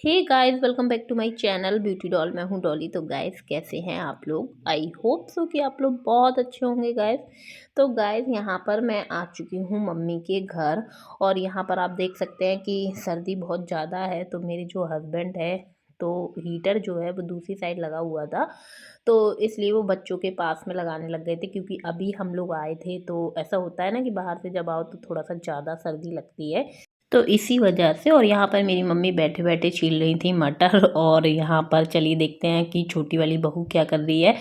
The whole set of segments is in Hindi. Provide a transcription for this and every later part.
Hey guys, welcome back to my channel beauty doll. मैं हूँ डॉली। तो गाइस, कैसे हैं आप लोग? आई होप सो कि आप लोग बहुत अच्छे होंगे गाइस। तो गाइस, यहाँ पर मैं आ चुकी हूँ मम्मी के घर। और यहाँ पर आप देख सकते हैं कि सर्दी बहुत ज़्यादा है। तो मेरे जो हस्बैंड है, तो हीटर जो है वो दूसरी साइड लगा हुआ था, तो इसलिए वो बच्चों के पास में लगाने लग गए थे। क्योंकि अभी हम लोग आए थे, तो ऐसा होता है ना कि बाहर से जब आओ तो थोड़ा सा ज़्यादा सर्दी लगती है, तो इसी वजह से। और यहाँ पर मेरी मम्मी बैठे बैठे छील रही थी मटर। और यहाँ पर चलिए देखते हैं कि छोटी वाली बहू क्या कर रही है।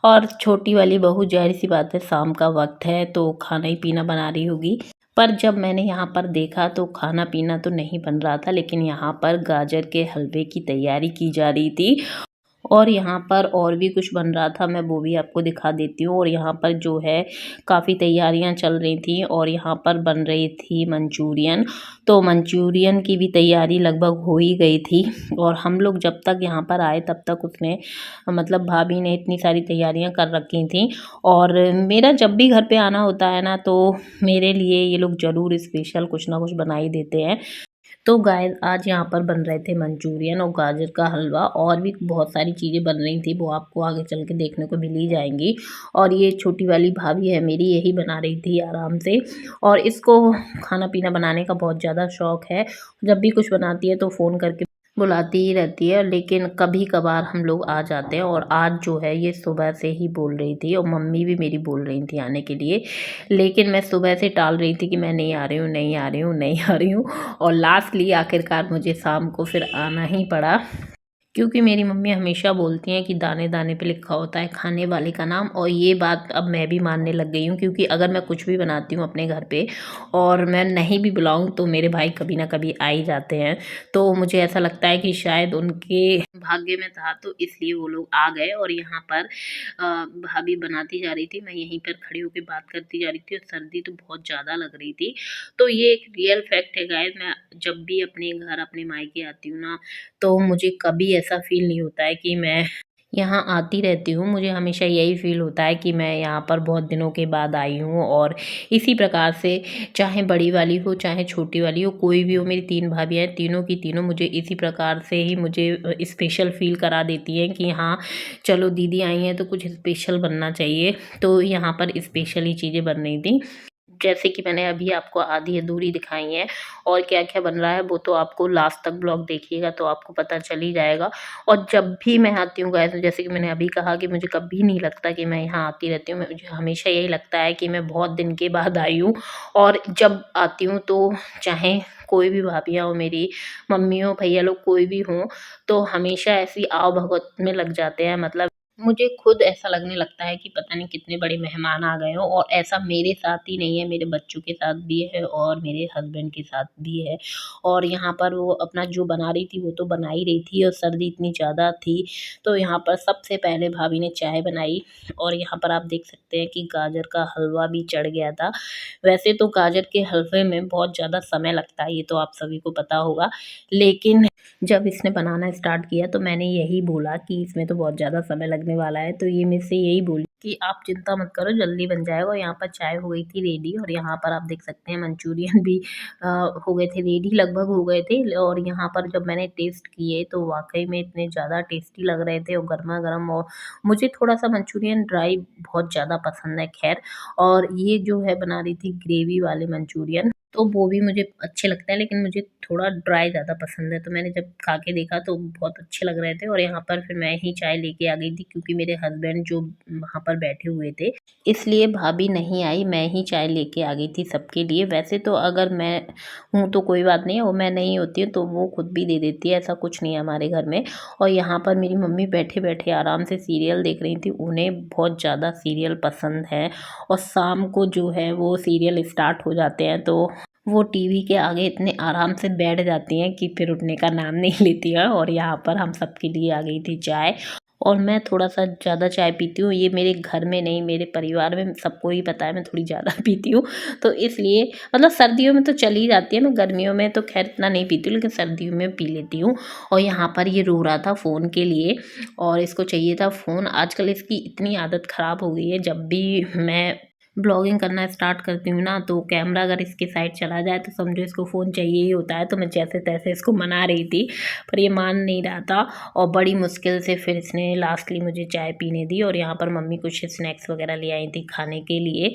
और छोटी वाली बहू, जाहिर सी बात है, शाम का वक्त है तो खाना ही पीना बना रही होगी। पर जब मैंने यहाँ पर देखा तो खाना पीना तो नहीं बन रहा था, लेकिन यहाँ पर गाजर के हलवे की तैयारी की जा रही थी। और यहाँ पर और भी कुछ बन रहा था, मैं वो भी आपको दिखा देती हूँ। और यहाँ पर जो है काफ़ी तैयारियाँ चल रही थी। और यहाँ पर बन रही थी मंचूरियन। तो मंचूरियन की भी तैयारी लगभग हो ही गई थी। और हम लोग जब तक यहाँ पर आए तब तक उसने, मतलब भाभी ने, इतनी सारी तैयारियाँ कर रखी थी। और मेरा जब भी घर पे आना होता है ना, तो मेरे लिए ये लोग ज़रूर स्पेशल कुछ ना कुछ बना ही देते हैं। तो गाइस, आज यहाँ पर बन रहे थे मंचूरियन और गाजर का हलवा, और भी बहुत सारी चीज़ें बन रही थी, वो आपको आगे चल के देखने को मिल ही जाएंगी। और ये छोटी वाली भाभी है मेरी, यही बना रही थी आराम से। और इसको खाना पीना बनाने का बहुत ज़्यादा शौक है। जब भी कुछ बनाती है तो फ़ोन करके बुलाती ही रहती है, लेकिन कभी कभार हम लोग आ जाते हैं। और आज जो है ये सुबह से ही बोल रही थी, और मम्मी भी मेरी बोल रही थी आने के लिए। लेकिन मैं सुबह से टाल रही थी कि मैं नहीं आ रही हूँ, नहीं आ रही हूँ, नहीं आ रही हूँ। और लास्टली आखिरकार मुझे शाम को फिर आना ही पड़ा। क्योंकि मेरी मम्मी हमेशा बोलती हैं कि दाने दाने पे लिखा होता है खाने वाले का नाम। और ये बात अब मैं भी मानने लग गई हूँ, क्योंकि अगर मैं कुछ भी बनाती हूँ अपने घर पे और मैं नहीं भी बुलाऊँ, तो मेरे भाई कभी ना कभी आ ही जाते हैं। तो मुझे ऐसा लगता है कि शायद उनके भाग्य में था, तो इसलिए वो लोग आ गए। और यहाँ पर भाभी बनाती जा रही थी, मैं यहीं पर खड़ी होकर बात करती जा रही थी। और सर्दी तो बहुत ज़्यादा लग रही थी। तो ये एक रियल फैक्ट है गाइस, मैं जब भी अपने घर, अपने मायके आती हूँ ना, तो मुझे कभी ऐसा फ़ील नहीं होता है कि मैं यहाँ आती रहती हूँ। मुझे हमेशा यही फ़ील होता है कि मैं यहाँ पर बहुत दिनों के बाद आई हूँ। और इसी प्रकार से, चाहे बड़ी वाली हो चाहे छोटी वाली हो, कोई भी हो, मेरी 3 भाभियाँ हैं, तीनों की तीनों मुझे इसी प्रकार से ही मुझे स्पेशल फ़ील करा देती हैं कि हाँ, चलो दीदी आई हैं तो कुछ स्पेशल बनना चाहिए। तो यहाँ पर स्पेशल ही चीज़ें बन रही थी। जैसे कि मैंने अभी आपको आधी अधूरी दिखाई है। और क्या क्या बन रहा है वो तो आपको लास्ट तक ब्लॉग देखिएगा तो आपको पता चल ही जाएगा। और जब भी मैं आती हूँ गाइस, जैसे कि मैंने अभी कहा कि मुझे कभी नहीं लगता कि मैं यहाँ आती रहती हूँ, मुझे हमेशा यही लगता है कि मैं बहुत दिन के बाद आई हूँ। और जब आती हूँ तो चाहे कोई भी भाभियाँ हो, मेरी मम्मी हो, भैया लोग कोई भी हों, तो हमेशा ऐसी आओ भगत में लग जाते हैं। मतलब मुझे खुद ऐसा लगने लगता है कि पता नहीं कितने बड़े मेहमान आ गए हों। और ऐसा मेरे साथ ही नहीं है, मेरे बच्चों के साथ भी है और मेरे हस्बैंड के साथ भी है। और यहाँ पर वो अपना जो बना रही थी वो तो बना ही रही थी, और सर्दी इतनी ज़्यादा थी, तो यहाँ पर सबसे पहले भाभी ने चाय बनाई। और यहाँ पर आप देख सकते हैं कि गाजर का हलवा भी चढ़ गया था। वैसे तो गाजर के हलवे में बहुत ज़्यादा समय लगता है, ये तो आप सभी को पता होगा। लेकिन जब इसने बनाना स्टार्ट किया तो मैंने यही बोला कि इसमें तो बहुत ज़्यादा समय लगने वाला है। तो ये मेरे से यही बोली कि आप चिंता मत करो, जल्दी बन जाएगा। और यहाँ पर चाय हो गई थी रेडी। और यहाँ पर आप देख सकते हैं मंचूरियन भी हो गए थे रेडी, लगभग हो गए थे। और यहाँ पर जब मैंने टेस्ट किए तो वाकई में इतने ज़्यादा टेस्टी लग रहे थे, और गर्मा गर्म। और मुझे थोड़ा सा मंचूरियन ड्राई बहुत ज़्यादा पसंद है, खैर। और ये जो है बना रही थी ग्रेवी वाले मंचूरियन, तो वो भी मुझे अच्छे लगते हैं, लेकिन मुझे थोड़ा ड्राई ज़्यादा पसंद है। तो मैंने जब खा के देखा तो बहुत अच्छे लग रहे थे। और यहाँ पर फिर मैं ही चाय लेके आ गई थी, क्योंकि मेरे हस्बैंड जो वहाँ पर बैठे हुए थे, इसलिए भाभी नहीं आई, मैं ही चाय लेके आ गई थी सबके लिए। वैसे तो अगर मैं हूँ तो कोई बात नहीं है, और मैं नहीं होती हूँ तो वो खुद भी दे देती है, ऐसा कुछ नहीं है हमारे घर में। और यहाँ पर मेरी मम्मी बैठे बैठे आराम से सीरियल देख रही थी, उन्हें बहुत ज़्यादा सीरियल पसंद है। और शाम को जो है वो सीरियल स्टार्ट हो जाते हैं, तो वो टीवी के आगे इतने आराम से बैठ जाती हैं कि फिर उठने का नाम नहीं लेती हैं। और यहाँ पर हम सबके लिए आ गई थी चाय। और मैं थोड़ा सा ज़्यादा चाय पीती हूँ, ये मेरे घर में नहीं, मेरे परिवार में सबको ही पता है मैं थोड़ी ज़्यादा पीती हूँ। तो इसलिए, मतलब सर्दियों में तो चली जाती है, मैं गर्मियों में तो खैर इतना नहीं पीती हूँ, लेकिन सर्दियों में पी लेती हूँ। और यहाँ पर ये रो रहा था फ़ोन के लिए, और इसको चाहिए था फ़ोन। आजकल इसकी इतनी आदत ख़राब हो गई है, जब भी मैं ब्लॉगिंग करना स्टार्ट करती हूँ ना, तो कैमरा अगर इसके साइड चला जाए तो समझो इसको फ़ोन चाहिए ही होता है। तो मैं जैसे तैसे इसको मना रही थी, पर ये मान नहीं रहा था और बड़ी मुश्किल से फिर इसने लास्टली मुझे चाय पीने दी। और यहाँ पर मम्मी कुछ स्नैक्स वगैरह ले आई थी खाने के लिए,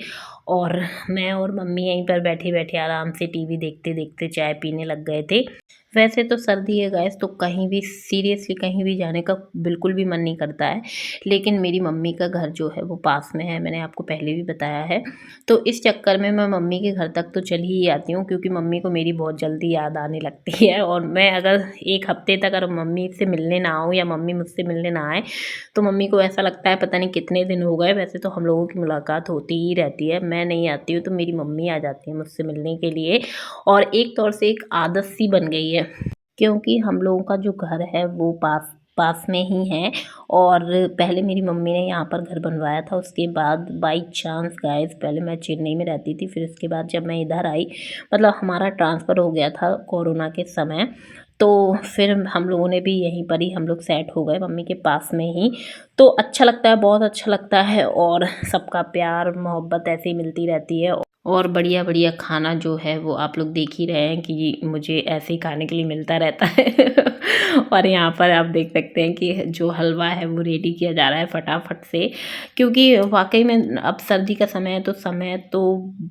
और मैं और मम्मी यहीं पर बैठे बैठे आराम से टीवी देखते देखते चाय पीने लग गए थे। वैसे तो सर्दी है गाइस, तो कहीं भी सीरियसली कहीं भी जाने का बिल्कुल भी मन नहीं करता है, लेकिन मेरी मम्मी का घर जो है वो पास में है, मैंने आपको पहले भी बताया है। तो इस चक्कर में मैं मम्मी के घर तक तो चली ही आती हूँ, क्योंकि मम्मी को मेरी बहुत जल्दी याद आने लगती है। और मैं अगर एक हफ्ते तक अगर मम्मी से मिलने ना आऊँ या मम्मी मुझसे मिलने ना आए, तो मम्मी को ऐसा लगता है पता नहीं कितने दिन हो गए। वैसे तो हम लोगों की मुलाकात होती ही रहती है, मैं नहीं आती हूँ तो मेरी मम्मी आ जाती है मुझसे मिलने के लिए। और एक तौर से एक आदत सी बन गई है, क्योंकि हम लोगों का जो घर है वो पास पास में ही है। और पहले मेरी मम्मी ने यहाँ पर घर बनवाया था, उसके बाद बाई चांस गाइस, पहले मैं चेन्नई में रहती थी, फिर उसके बाद जब मैं इधर आई, मतलब हमारा ट्रांसफ़र हो गया था कोरोना के समय, तो फिर हम लोगों ने भी यहीं पर ही हम लोग सेट हो गए मम्मी के पास में ही। तो अच्छा लगता है, बहुत अच्छा लगता है, और सबका प्यार मोहब्बत ऐसे ही मिलती रहती है। और बढ़िया बढ़िया खाना जो है वो आप लोग देख ही रहे हैं कि मुझे ऐसे ही खाने के लिए मिलता रहता है। और यहाँ पर आप देख सकते हैं कि जो हलवा है वो रेडी किया जा रहा है फटाफट से, क्योंकि वाकई में अब सर्दी का समय तो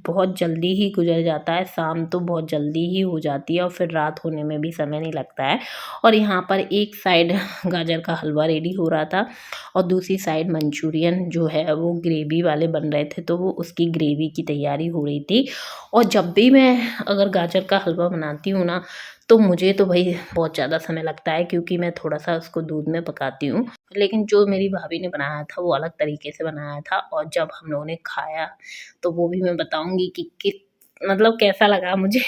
बहुत जल्दी ही गुजर जाता है, शाम तो बहुत जल्दी ही हो जाती है और फिर रात होने में भी समय नहीं लगता है। और यहाँ पर एक साइड गाजर का हलवा रेडी हो रहा था और दूसरी साइड मंचूरियन जो है वो ग्रेवी वाले बन रहे थे, तो वो उसकी ग्रेवी की तैयारी हो रही थी। और जब भी मैं अगर गाजर का हलवा बनाती हूँ ना, तो मुझे तो भाई बहुत ज़्यादा समय लगता है, क्योंकि मैं थोड़ा-सा उसको दूध में पकाती हूँ। लेकिन जो मेरी भाभी ने बनाया था वो अलग तरीके से बनाया था, और जब हम लोगों ने खाया तो वो भी मैं बताऊँगी कि मतलब कैसा लगा मुझे।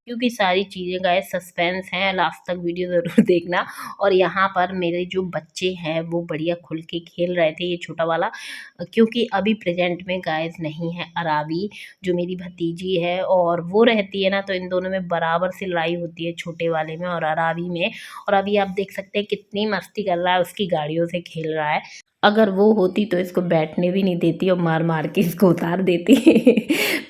क्योंकि सारी चीज़ें गाइस सस्पेंस हैं, लास्ट तक वीडियो ज़रूर देखना। और यहाँ पर मेरे जो बच्चे हैं वो बढ़िया खुल के खेल रहे थे, ये छोटा वाला, क्योंकि अभी प्रेजेंट में गाइस नहीं है अरावी, जो मेरी भतीजी है, और वो रहती है ना, तो इन दोनों में बराबर से लड़ाई होती है, छोटे वाले में और अरावी में। और अभी आप देख सकते हैं कितनी मस्ती कर रहा है, उसकी गाड़ियों से खेल रहा है। अगर वो होती तो इसको बैठने भी नहीं देती और मार मार के इसको उतार देती।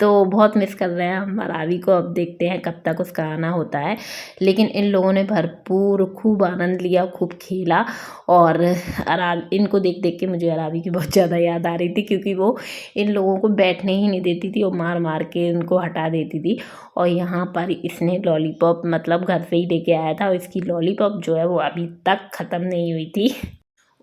तो बहुत मिस कर रहे हैं हम अरावी को, अब देखते हैं कब तक उसका आना होता है। लेकिन इन लोगों ने भरपूर खूब आनंद लिया, खूब खेला। और इनको देख देख के मुझे अरावी की बहुत ज़्यादा याद आ रही थी, क्योंकि वो इन लोगों को बैठने ही नहीं देती थी और मार मार के इनको हटा देती थी। और यहाँ पर इसने लॉलीपॉप मतलब घर से ही लेके आया था, और इसकी लॉलीपॉप जो है वो अभी तक ख़त्म नहीं हुई थी।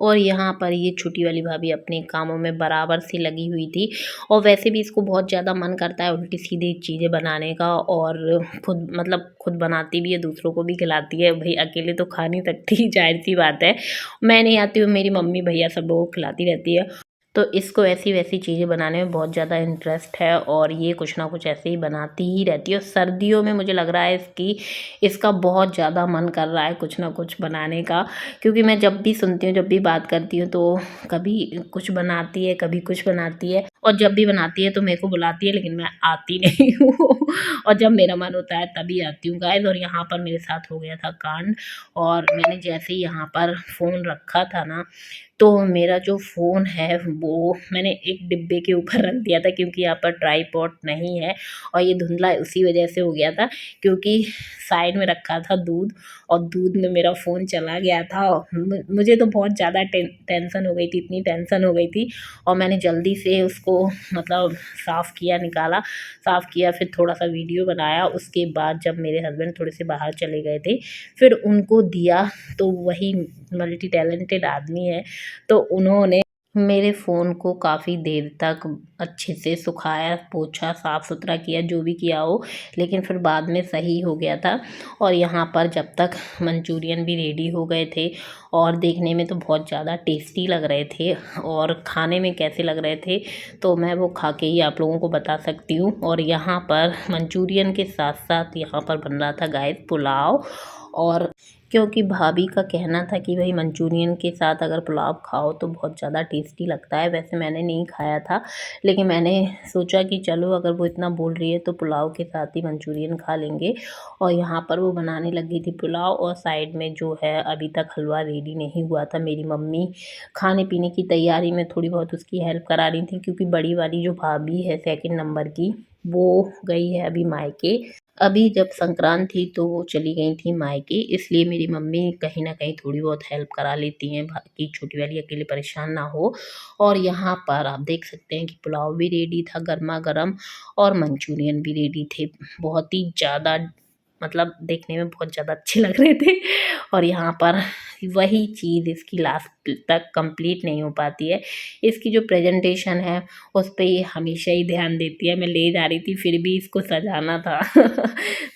और यहाँ पर ये छोटी वाली भाभी अपने कामों में बराबर से लगी हुई थी। और वैसे भी इसको बहुत ज़्यादा मन करता है उल्टी सीधी चीज़ें बनाने का, और खुद मतलब खुद बनाती भी है, दूसरों को भी खिलाती है। भाई अकेले तो खा नहीं सकती, जाहिर सी बात है। मैं नहीं आती हूँ, मेरी मम्मी भैया सब लोगों को खिलाती रहती है। तो इसको ऐसी वैसी चीज़ें बनाने में बहुत ज़्यादा इंटरेस्ट है, और ये कुछ ना कुछ ऐसे ही बनाती ही रहती है। और सर्दियों में मुझे लग रहा है इसका बहुत ज़्यादा मन कर रहा है कुछ ना कुछ बनाने का, क्योंकि मैं जब भी सुनती हूँ, जब भी बात करती हूँ, तो कभी कुछ बनाती है, कभी कुछ बनाती है। और जब भी बनाती है तो मेरे को बुलाती है, लेकिन मैं आती नहीं हूँ। और जब मेरा मन होता है तभी आती हूँ गाइस। और यहाँ पर मेरे साथ हो गया था कांड, और मैंने जैसे ही यहाँ पर फ़ोन रखा था ना, तो मेरा जो फ़ोन है वो मैंने एक डिब्बे के ऊपर रख दिया था, क्योंकि यहाँ पर ट्राईपॉड नहीं है। और ये धुंधला उसी वजह से हो गया था, क्योंकि साइड में रखा था दूध, और दूध में मेरा फ़ोन चला गया था। मुझे तो बहुत ज़्यादा टेंशन हो गई थी, इतनी टेंशन हो गई थी। और मैंने जल्दी से उसको मतलब साफ़ किया, निकाला, साफ़ किया, फिर थोड़ा सा वीडियो बनाया। उसके बाद जब मेरे हस्बैंड थोड़े से बाहर चले गए थे, फिर उनको दिया। तो वही मल्टी टैलेंटेड आदमी है, तो उन्होंने मेरे फ़ोन को काफ़ी देर तक अच्छे से सुखाया, पोंछा, साफ़ सुथरा किया, जो भी किया हो, लेकिन फिर बाद में सही हो गया था। और यहाँ पर जब तक मंचूरियन भी रेडी हो गए थे, और देखने में तो बहुत ज़्यादा टेस्टी लग रहे थे, और खाने में कैसे लग रहे थे तो मैं वो खा के ही आप लोगों को बता सकती हूँ। और यहाँ पर मंचूरियन के साथ साथ यहाँ पर बन रहा था गाइस पुलाव, और क्योंकि भाभी का कहना था कि भाई मंचूरियन के साथ अगर पुलाव खाओ तो बहुत ज़्यादा टेस्टी लगता है। वैसे मैंने नहीं खाया था, लेकिन मैंने सोचा कि चलो अगर वो इतना बोल रही है तो पुलाव के साथ ही मंचूरियन खा लेंगे। और यहाँ पर वो बनाने लगी थी पुलाव, और साइड में जो है अभी तक हलवा रेडी नहीं हुआ था। मेरी मम्मी खाने पीने की तैयारी में थोड़ी बहुत उसकी हेल्प करा रही थी, क्योंकि बड़ी वाली जो भाभी है सेकंड नंबर की, वो गई है अभी मायके। अभी जब संक्रांत थी तो वो चली गई थी मायके, इसलिए मेरी मम्मी कहीं न कहीं थोड़ी बहुत हेल्प करा लेती हैं कि छोटी वाली अकेले परेशान ना हो। और यहाँ पर आप देख सकते हैं कि पुलाव भी रेडी था गरमा-गरम, और मंचूरियन भी रेडी थे। बहुत ही ज़्यादा, मतलब देखने में बहुत ज़्यादा अच्छे लग रहे थे। और यहाँ पर वही चीज़ इसकी लास्ट तक कंप्लीट नहीं हो पाती है। इसकी जो प्रेजेंटेशन है उस पे ये हमेशा ही ध्यान देती है। मैं ले जा रही थी फिर भी इसको सजाना था।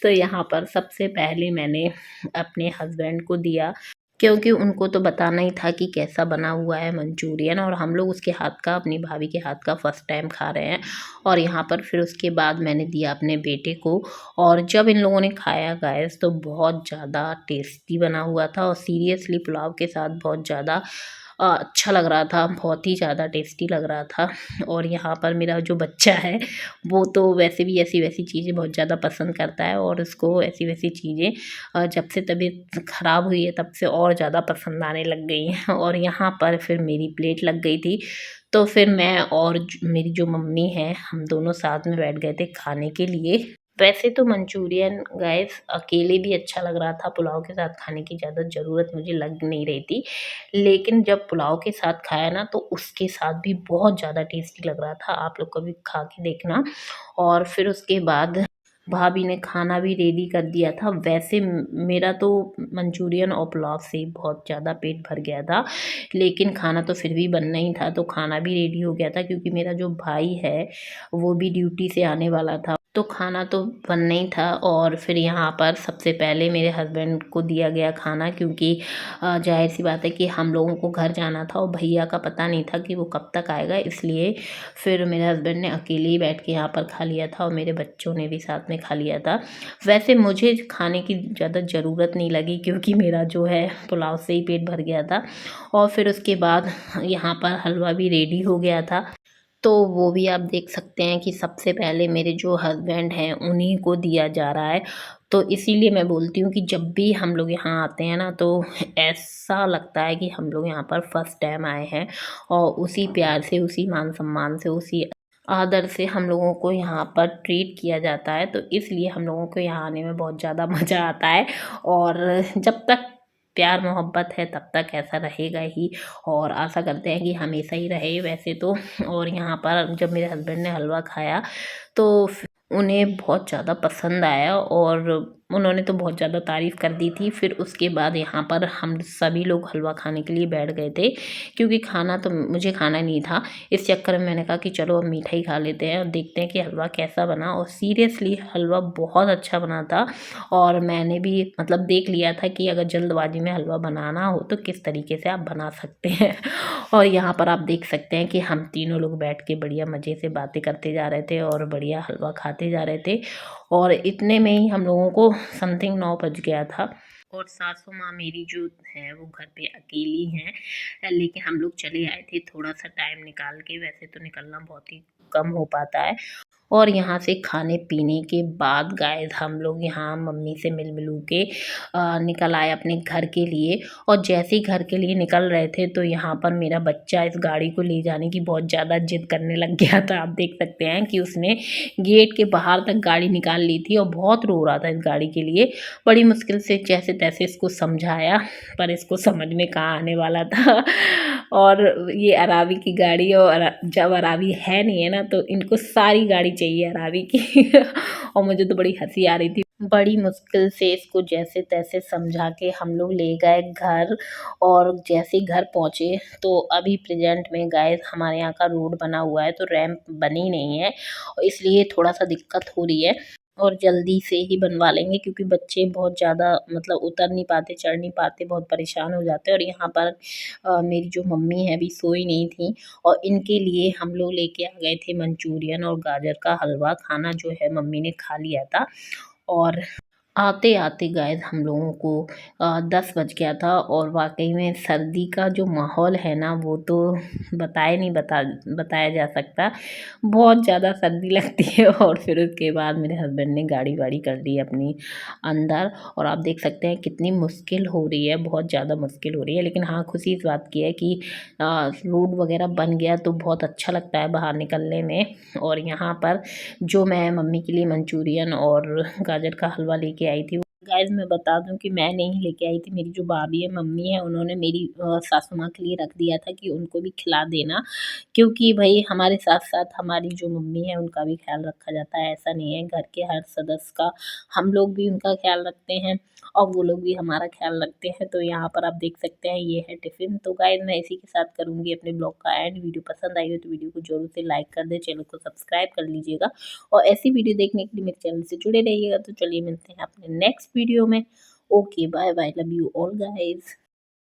तो यहाँ पर सबसे पहले मैंने अपने हस्बैंड को दिया, क्योंकि उनको तो बताना ही था कि कैसा बना हुआ है मंचूरियन, और हम लोग उसके हाथ का, अपनी भाभी के हाथ का फर्स्ट टाइम खा रहे हैं। और यहाँ पर फिर उसके बाद मैंने दिया अपने बेटे को। और जब इन लोगों ने खाया गाइस तो बहुत ज़्यादा टेस्टी बना हुआ था, और सीरियसली पुलाव के साथ बहुत ज़्यादा अच्छा लग रहा था, बहुत ही ज़्यादा टेस्टी लग रहा था। और यहाँ पर मेरा जो बच्चा है वो तो वैसे भी ऐसी वैसी चीज़ें बहुत ज़्यादा पसंद करता है, और उसको ऐसी वैसी चीज़ें जब से तबीयत ख़राब हुई है तब से और ज़्यादा पसंद आने लग गई हैं। और यहाँ पर फिर मेरी प्लेट लग गई थी, तो फिर मैं और मेरी जो मम्मी है हम दोनों साथ में बैठ गए थे खाने के लिए। वैसे तो मंचूरियन गाइस अकेले भी अच्छा लग रहा था, पुलाव के साथ खाने की ज़्यादा ज़रूरत मुझे लग नहीं रही थी। लेकिन जब पुलाव के साथ खाया ना तो उसके साथ भी बहुत ज़्यादा टेस्टी लग रहा था। आप लोग कभी खा के देखना। और फिर उसके बाद भाभी ने खाना भी रेडी कर दिया था। वैसे मेरा तो मंचूरियन और पुलाव से बहुत ज़्यादा पेट भर गया था, लेकिन खाना तो फिर भी बनना ही था, तो खाना भी रेडी हो गया था, क्योंकि मेरा जो भाई है वो भी ड्यूटी से आने वाला था, तो खाना तो बनना ही था। और फिर यहाँ पर सबसे पहले मेरे हस्बैंड को दिया गया खाना, क्योंकि ज़ाहिर सी बात है कि हम लोगों को घर जाना था, और भैया का पता नहीं था कि वो कब तक आएगा, इसलिए फिर मेरे हस्बैंड ने अकेले ही बैठ के यहाँ पर खा लिया था, और मेरे बच्चों ने भी साथ में खा लिया था। वैसे मुझे खाने की ज़्यादा ज़रूरत नहीं लगी, क्योंकि मेरा जो है पुलाव से ही पेट भर गया था। और फिर उसके बाद यहाँ पर हलवा भी रेडी हो गया था, तो वो भी आप देख सकते हैं कि सबसे पहले मेरे जो हस्बैंड हैं उन्हीं को दिया जा रहा है। तो इसीलिए मैं बोलती हूँ कि जब भी हम लोग यहाँ आते हैं ना तो ऐसा लगता है कि हम लोग यहाँ पर फर्स्ट टाइम आए हैं, और उसी प्यार से, उसी मान सम्मान से, उसी आदर से हम लोगों को यहाँ पर ट्रीट किया जाता है। तो इसलिए हम लोगों को यहाँ आने में बहुत ज़्यादा मज़ा आता है, और जब तक प्यार मोहब्बत है तब तक ऐसा रहेगा ही, और आशा करते हैं कि हमेशा ही रहे वैसे तो। और यहाँ पर जब मेरे हस्बैंड ने हलवा खाया तो उन्हें बहुत ज़्यादा पसंद आया, और उन्होंने तो बहुत ज़्यादा तारीफ़ कर दी थी। फिर उसके बाद यहाँ पर हम सभी लोग हलवा खाने के लिए बैठ गए थे, क्योंकि खाना तो मुझे खाना नहीं था। इस चक्कर में मैंने कहा कि चलो अब मीठा ही खा लेते हैं और देखते हैं कि हलवा कैसा बना। और सीरियसली हलवा बहुत अच्छा बना था, और मैंने भी मतलब देख लिया था कि अगर जल्दबाजी में हलवा बनाना हो तो किस तरीके से आप बना सकते हैं। और यहाँ पर आप देख सकते हैं कि हम तीनों लोग बैठ के बढ़िया मज़े से बातें करते जा रहे थे, और बढ़िया हलवा खाते जा रहे थे। और इतने में ही हम लोगों को समथिंग 9 बज गया था। और सासू माँ मेरी जो है वो घर पे अकेली हैं, लेकिन हम लोग चले आए थे थोड़ा सा टाइम निकाल के, वैसे तो निकलना बहुत ही कम हो पाता है। और यहाँ से खाने पीने के बाद गाइस हम लोग यहाँ मम्मी से मिल मिलू के निकल आए अपने घर के लिए। और जैसे ही घर के लिए निकल रहे थे तो यहाँ पर मेरा बच्चा इस गाड़ी को ले जाने की बहुत ज़्यादा जिद करने लग गया था। आप देख सकते हैं कि उसने गेट के बाहर तक गाड़ी निकाल ली थी, और बहुत रो रहा था इस गाड़ी के लिए। बड़ी मुश्किल से जैसे तैसे इसको समझाया, पर इसको समझ में कहाँ आने वाला था। और ये अरावी की गाड़ी है, और जब अरावी है नहीं है ना तो इनको सारी गाड़ी चाहिए अरावी की। और मुझे तो बड़ी हंसी आ रही थी। बड़ी मुश्किल से इसको जैसे तैसे समझा के हम लोग ले गए घर। और जैसे ही घर पहुँचे तो अभी प्रेजेंट में गाइस हमारे यहाँ का रोड बना हुआ है, तो रैंप बनी नहीं है, और इसलिए थोड़ा सा दिक्कत हो रही है। और जल्दी से ही बनवा लेंगे, क्योंकि बच्चे बहुत ज़्यादा मतलब उतर नहीं पाते, चढ़ नहीं पाते, बहुत परेशान हो जाते हैं। और यहाँ पर मेरी जो मम्मी है अभी सोई नहीं थी, और इनके लिए हम लोग लेके आ गए थे मंचूरियन और गाजर का हलवा। खाना जो है मम्मी ने खा लिया था। और आते आते गाइस हम लोगों को 10 बज गया था और वाकई में सर्दी का जो माहौल है ना वो तो बताया जा सकता। बहुत ज़्यादा सर्दी लगती है और फिर उसके बाद मेरे हस्बैंड ने गाड़ी वाड़ी कर ली अपनी अंदर, और आप देख सकते हैं कितनी मुश्किल हो रही है, बहुत ज़्यादा मुश्किल हो रही है। लेकिन हाँ, खुशी इस बात की है कि रोड वगैरह बन गया तो बहुत अच्छा लगता है बाहर निकलने में। और यहाँ पर जो मैं मम्मी के लिए मंचूरियन और गाजर का हलवा लेके आई थी, गाइस मैं बता दूं कि मैं नहीं लेके आई थी, मेरी जो भाभी है, मम्मी है, उन्होंने मेरी सासू माँ के लिए रख दिया था कि उनको भी खिला देना, क्योंकि भाई हमारे साथ साथ हमारी जो मम्मी है उनका भी ख्याल रखा जाता है। ऐसा नहीं है, घर के हर सदस्य का हम लोग भी उनका ख्याल रखते हैं और वो लोग भी हमारा ख्याल रखते हैं। तो यहाँ पर आप देख सकते हैं ये है टिफ़िन। तो गाइस मैं इसी के साथ करूँगी अपने ब्लॉग का एंड। वीडियो पसंद आई हो तो वीडियो को ज़रूर से लाइक कर दें, चैनल को सब्सक्राइब कर लीजिएगा और ऐसी वीडियो देखने के लिए मेरे चैनल से जुड़े रहिएगा। तो चलिए मिलते हैं अपने नेक्स्ट वीडियो में। Okay, bye bye, love you all guys.